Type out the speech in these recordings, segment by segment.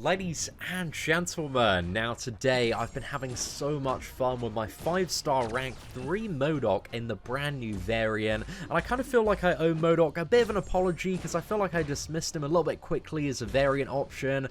Ladies and gentlemen, now today I've been having so much fun with my 5-star rank 3 M.O.D.O.K in the brand new variant, and I kind of feel like I owe M.O.D.O.K a bit of an apology because I feel like I dismissed him a little bit quickly as a variant option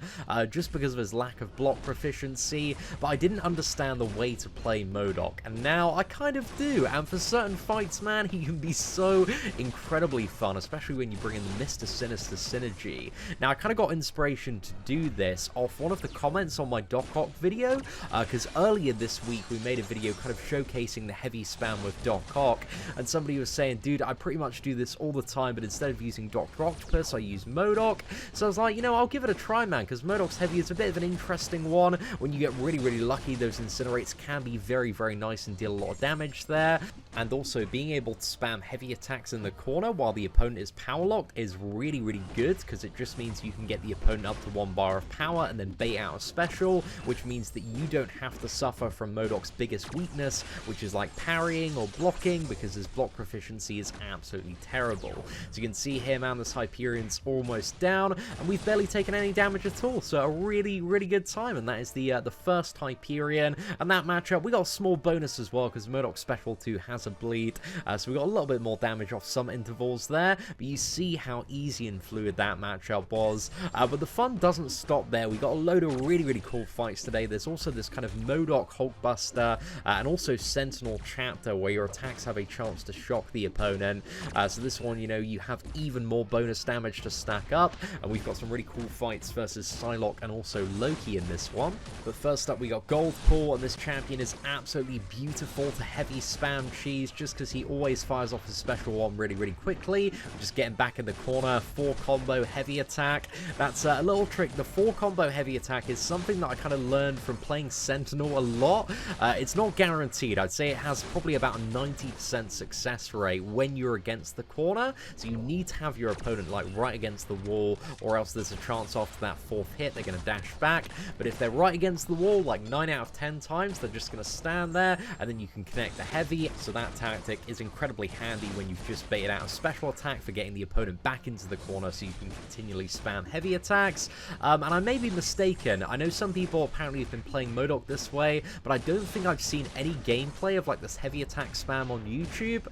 just because of his lack of block proficiency, but I didn't understand the way to play M.O.D.O.K, and now I kind of do, and for certain fights, man, he can be so incredibly fun, especially when you bring in the Mister Sinister Synergy. Now, I kind of got inspiration to do this off one of the comments on my M.O.D.O.K video, because earlier this week we made a video kind of showcasing the heavy spam with M.O.D.O.K, and somebody was saying, dude, I pretty much do this all the time, but instead of using Dr. Octopus, I use M.O.D.O.K, so I was like, you know, I'll give it a try, man, because M.O.D.O.K's heavy is a bit of an interesting one. When you get really, really lucky, those incinerates can be very, very nice and deal a lot of damage there, and also being able to spam heavy attacks in the corner while the opponent is power locked is really, really good, because it just means you can get the opponent up to 1 bar of power and then bait out a special, which means that you don't have to suffer from M.O.D.O.K's biggest weakness, which is like parrying or blocking, because his block proficiency is absolutely terrible. So you can see here, man, this Hyperion's almost down, and we've barely taken any damage at all, so a really, really good time, and that is the first Hyperion. And that matchup, we got a small bonus as well, because M.O.D.O.K Special 2 has a bleed, so we got a little bit more damage off some intervals there, but you see how easy and fluid that matchup was. But the fun doesn't stop there. We got a load of really, really cool fights today. There's also this kind of M.O.D.O.K Hulkbuster, and also Sentinel chapter where your attacks have a chance to shock the opponent. So this one, you know, you have even more bonus damage to stack up, and we've got some really cool fights versus Psylocke and also Loki in this one. But first up, we got Gold Pool, and this champion is absolutely beautiful to heavy spam cheese, just because he always fires off his special one really, really quickly. Just getting back in the corner, 4 combo heavy attack. That's a little trick. The 4 combo heavy attack is something that I kind of learned from playing Sentinel a lot. It's not guaranteed. I'd say it has probably about a 90% success rate when you're against the corner, so you need to have your opponent like right against the wall, or else there's a chance after that 4th hit they're going to dash back. But if they're right against the wall, like 9 out of 10 times, they're just going to stand there, and then you can connect the heavy. So that tactic is incredibly handy when you've just baited out a special attack for getting the opponent back into the corner, so you can continually spam heavy attacks. And I may be mistaken, I know some people apparently have been playing M.O.D.O.K this way, but I don't think I've seen any gameplay of like this heavy attack spam on YouTube.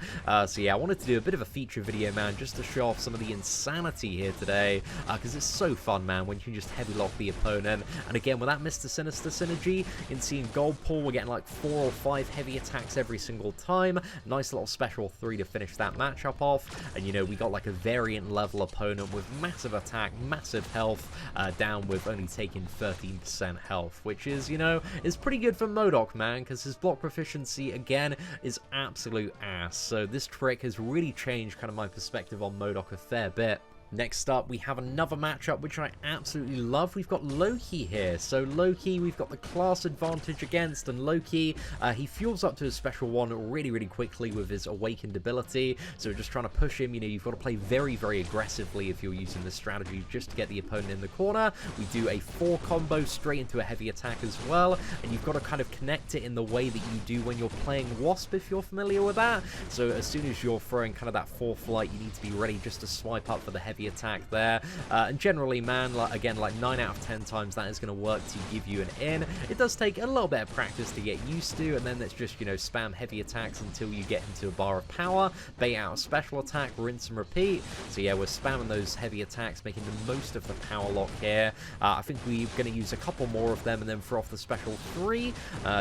So yeah, I wanted to do a bit of a feature video, man, just to show off some of the insanity here today, because it's so fun, man, when you can just heavy lock the opponent. And again, with that Mister Sinister Synergy, you can see in Gold Pool, we're getting like 4 or 5 heavy attacks every single time. Nice little special 3 to finish that matchup off. And you know, we got like a variant level opponent with massive attack, massive health, down with only taking 13% health, which is, you know, is pretty good for M.O.D.O.K, man, because his block proficiency, again, is absolute ass. So this trick has really changed kind of my perspective on M.O.D.O.K a fair bit. Next up, we have another matchup which I absolutely love. We've got Loki here. So Loki, we've got the class advantage against, and Loki, he fuels up to his special one really, really quickly with his awakened ability. So we're just trying to push him. You know, you've got to play very, very aggressively if you're using this strategy just to get the opponent in the corner. We do a 4 combo straight into a heavy attack as well, and you've got to kind of connect it in the way that you do when you're playing Wasp, if you're familiar with that. So as soon as you're throwing kind of that 4th light, you need to be ready just to swipe up for the heavy attack there, and generally, man, like again, like 9 out of 10 times that is going to work to give you an in. It does take a little bit of practice to get used to, and then it's just, you know, spam heavy attacks until you get into a bar of power, bait out a special attack, rinse and repeat. So yeah, we're spamming those heavy attacks, making the most of the power lock here. I think we're going to use a couple more of them and then throw off the special 3,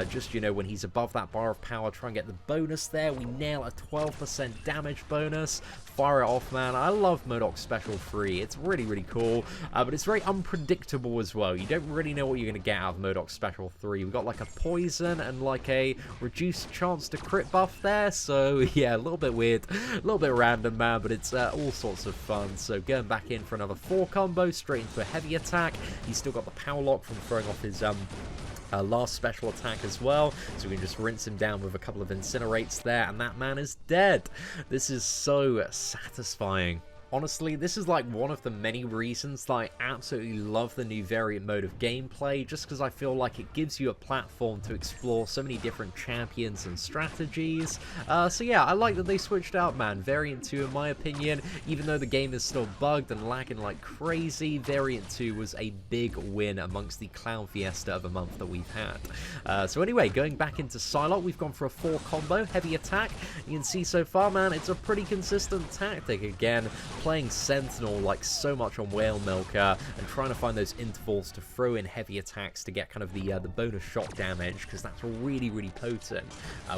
just, you know, when he's above that bar of power, try and get the bonus there. We nail a 12% damage bonus. Fire it off, man. I love M.O.D.O.K special 3. It's really, really cool, but it's very unpredictable as well. You don't really know what you're going to get out of M.O.D.O.K special 3. We've got like a poison and like a reduced chance to crit buff there, so yeah, a little bit weird, a little bit random, man, but it's all sorts of fun. So going back in for another 4 combo straight into a heavy attack. He's still got the power lock from throwing off his last special attack as well, so we can just rinse him down with a couple of incinerates there, and that man is dead. This is so satisfying. Honestly, this is like one of the many reasons that I absolutely love the new variant mode of gameplay, just because I feel like it gives you a platform to explore so many different champions and strategies. So yeah, I like that they switched out, man. Variant 2, in my opinion, even though the game is still bugged and lagging like crazy, Variant 2 was a big win amongst the clown fiesta of a month that we've had. So anyway, going back into Psylocke, we've gone for a 4 combo, heavy attack. You can see so far, man, it's a pretty consistent tactic. Again, playing Sentinel like so much on Whale Milker and trying to find those intervals to throw in heavy attacks to get kind of the bonus shot damage, because that's really, really potent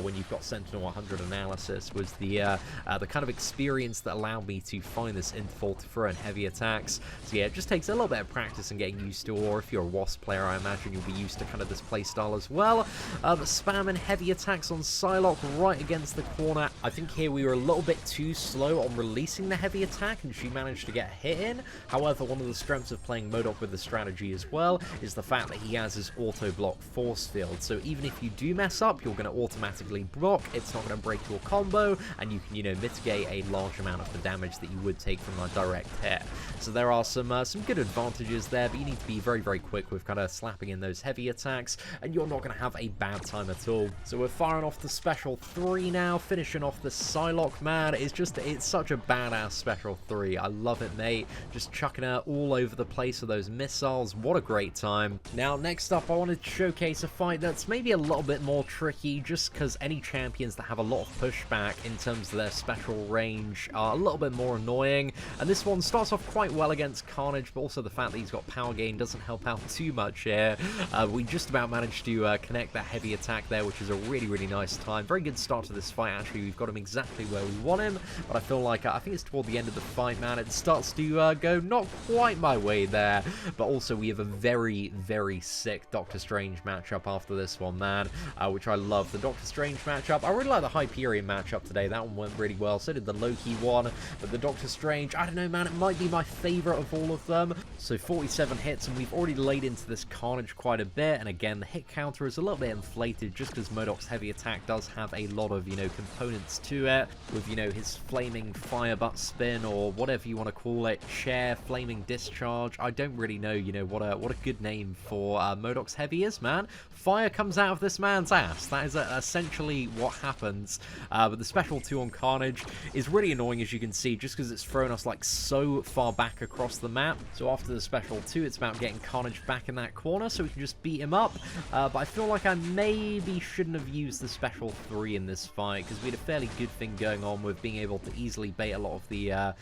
when you've got Sentinel 100 analysis, was the kind of experience that allowed me to find this interval to throw in heavy attacks. So yeah, it just takes a little bit of practice and getting used to, or if you're a Wasp player, I imagine you'll be used to kind of this playstyle as well. Spamming heavy attacks on Psylocke right against the corner. I think here we were a little bit too slow on releasing the heavy attack, and she managed to get a hit in. However, one of the strengths of playing M.O.D.O.K with the strategy as well is the fact that he has his auto block force field. So even if you do mess up, you're going to automatically block. It's not going to break your combo, and you can, you know, mitigate a large amount of the damage that you would take from a direct hit. So there are some good advantages there, but you need to be very, very quick with kind of slapping in those heavy attacks, and you're not going to have a bad time at all. So we're firing off the special 3 now, finishing off the Psylocke, man. It's such a badass special 3. I love it, mate. Just chucking her all over the place with those missiles. What a great time. Now, next up, I wanted to showcase a fight that's maybe a little bit more tricky, just because any champions that have a lot of pushback in terms of their special range are a little bit more annoying. And this one starts off quite well against Carnage, but also the fact that he's got power gain doesn't help out too much here. We just about managed to connect that heavy attack there, which is a really, really nice time. Very good start to this fight, actually. We've got him exactly where we want him, but I feel like, I think it's toward the end of the fight, man, it starts to go not quite my way there. But also, we have a very, very sick Doctor Strange matchup after this one, man, which I love. The Doctor Strange matchup, I really like the Hyperion matchup today. That one went really well. So did the Loki one, but the Doctor Strange, I don't know, man, it might be my favorite of all of them. So 47 hits, and we've already laid into this Carnage quite a bit, and again, the hit counter is a little bit inflated just because M.O.D.O.K's heavy attack does have a lot of, you know, components to it, with, you know, his flaming fire butt spin, or whatever you want to call it, chair, flaming discharge. I don't really know, you know, what a good name for M.O.D.O.K's heavy is, man. Fire comes out of this man's ass. That is essentially what happens. But the special 2 on Carnage is really annoying, as you can see, just because it's thrown us like so far back across the map. So after the special 2, it's about getting Carnage back in that corner so we can just beat him up. But I feel like I maybe shouldn't have used the special 3 in this fight, because we had a fairly good thing going on with being able to easily bait a lot of the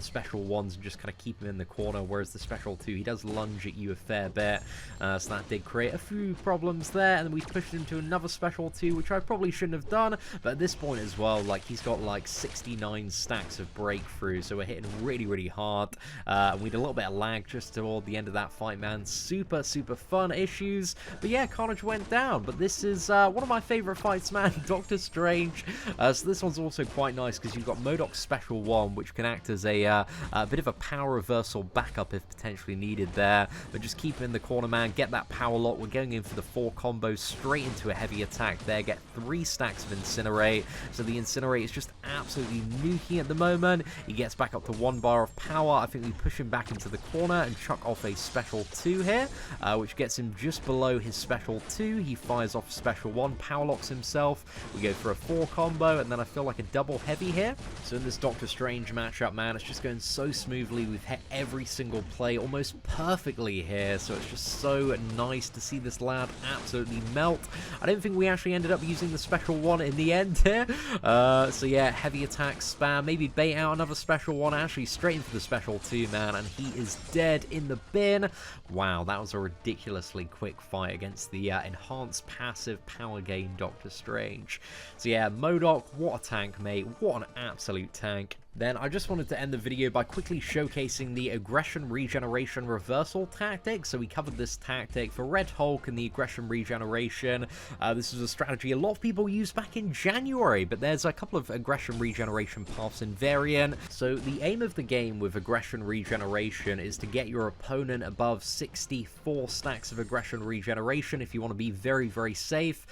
special 1s and just kind of keep him in the corner, whereas the special 2, he does lunge at you a fair bit. So that did create a few problems there, and then we pushed him to another special 2, which I probably shouldn't have done. But at this point as well, like, he's got like 69 stacks of breakthrough, so we're hitting really, really hard. And we had a little bit of lag just toward the end of that fight, man. Super, super fun issues. But yeah, Carnage went down. But this is one of my favorite fights, man. Doctor Strange. So this one's also quite nice because you've got M.O.D.O.K special 1, which can act as a bit of a power reversal backup if potentially needed there. But just keep him in the corner, man. Get that power lock. We're going in for the 4 combo straight into a heavy attack there. Get 3 stacks of Incinerate. So the Incinerate is just absolutely nuking at the moment. He gets back up to 1 bar of power. I think we push him back into the corner and chuck off a special 2 here, which gets him just below his special 2. He fires off special 1, power locks himself. We go for a 4 combo, and then I feel like a double heavy here. So in this Doctor Strange matchup, man, it's just going so smoothly. We've hit every single play almost perfectly here, so it's just so nice to see this lad absolutely melt. I don't think we actually ended up using the special 1 in the end here. So yeah, heavy attack spam, maybe bait out another special 1, actually straight into the special 2, man, and he is dead in the bin. Wow, that was a ridiculously quick fight against the enhanced passive power gain Doctor Strange. So yeah, M.O.D.O.K, what a tank, mate. What an absolute tank. Then I just wanted to end the video by quickly showcasing the aggression regeneration reversal tactic. So we covered this tactic for Red Hulk and the aggression regeneration. This is a strategy a lot of people used back in January, but there's a couple of aggression regeneration paths in Variant. So the aim of the game with aggression regeneration is to get your opponent above 64 stacks of aggression regeneration if you want to be very, very safe.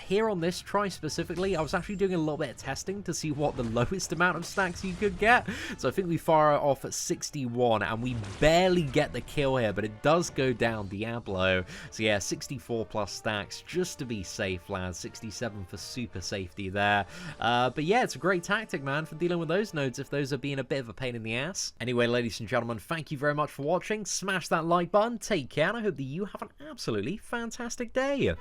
Here on this try specifically, I was actually doing a little bit of testing to see what the lowest amount of stacks you could get. So I think we fire off at 61, and we barely get the kill here, but it does go down Diablo. So yeah, 64 plus stacks just to be safe, lads. 67 for super safety there. But yeah, it's a great tactic, man, for dealing with those nodes if those are being a bit of a pain in the ass. Anyway, ladies and gentlemen, thank you very much for watching. Smash that like button, take care, and I hope that you have an absolutely fantastic day.